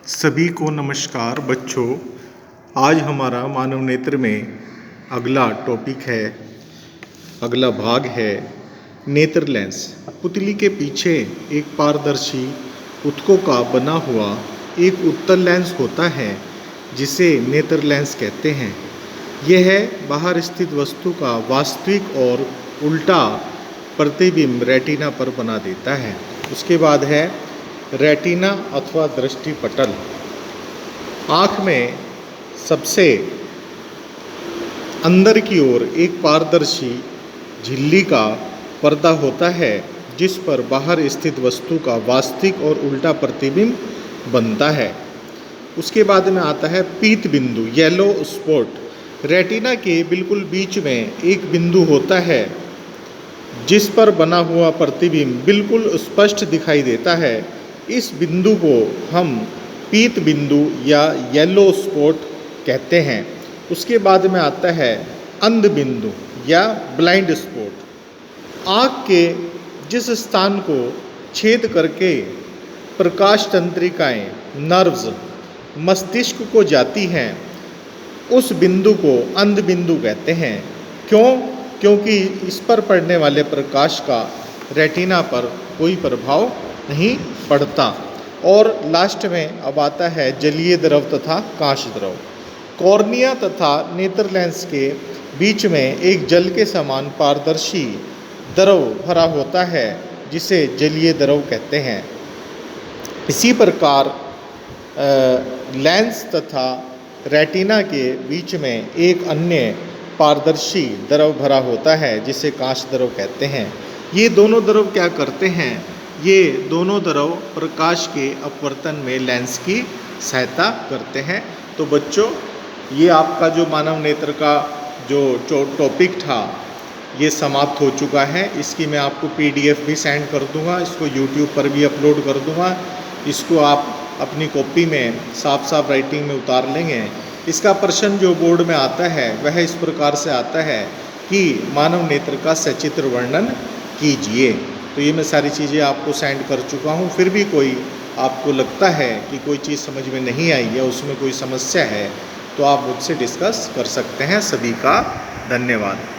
सभी को नमस्कार बच्चों। आज हमारा मानव नेत्र में अगला टॉपिक है, अगला भाग है नेत्र लेंस। पुतली के पीछे एक पारदर्शी ऊतकों का बना हुआ एक उत्तल लेंस होता है जिसे नेत्र लेंस कहते हैं। यह बाहर स्थित वस्तु का वास्तविक और उल्टा प्रतिबिंब रेटिना पर बना देता है। उसके बाद है रेटिना अथवा दृष्टिपटल। आँख में सबसे अंदर की ओर एक पारदर्शी झिल्ली का पर्दा होता है जिस पर बाहर स्थित वस्तु का वास्तविक और उल्टा प्रतिबिंब बनता है। उसके बाद में आता है पीत बिंदु, येलो स्पॉट। रेटिना के बिल्कुल बीच में एक बिंदु होता है जिस पर बना हुआ प्रतिबिंब बिल्कुल स्पष्ट दिखाई देता है। इस बिंदु को हम पीत बिंदु या येलो स्पॉट कहते हैं। उसके बाद में आता है अंध बिंदु या ब्लाइंड स्पॉट। आँख के जिस स्थान को छेद करके प्रकाश तंत्रिकाएँ, नर्व्स मस्तिष्क को जाती हैं, उस बिंदु को अंध बिंदु कहते हैं। क्योंकि इस पर पड़ने वाले प्रकाश का रेटिना पर कोई प्रभाव नहीं पड़ता। और लास्ट में अब आता है जलीय द्रव तथा कांच द्रव। कॉर्निया तथा नेत्र लेंस के बीच में एक जल के समान पारदर्शी द्रव भरा होता है जिसे जलीय द्रव कहते हैं। इसी प्रकार लेंस तथा रेटिना के बीच में एक अन्य पारदर्शी द्रव भरा होता है जिसे कांच द्रव कहते हैं। ये दोनों द्रव क्या करते हैं? ये दोनों द्रव प्रकाश के अपवर्तन में लेंस की सहायता करते हैं। तो बच्चों, ये आपका जो मानव नेत्र का जो टॉपिक था ये समाप्त हो चुका है। इसकी मैं आपको PDF भी सेंड कर दूंगा, इसको YouTube पर भी अपलोड कर दूंगा। इसको आप अपनी कॉपी में साफ साफ राइटिंग में उतार लेंगे। इसका प्रश्न जो बोर्ड में आता है वह इस प्रकार से आता है कि मानव नेत्र का सचित्र वर्णन कीजिए। तो ये मैं सारी चीज़ें आपको सेंड कर चुका हूँ। फिर भी कोई आपको लगता है कि कोई चीज़ समझ में नहीं आई या उसमें कोई समस्या है तो आप मुझसे डिस्कस कर सकते हैं। सभी का धन्यवाद।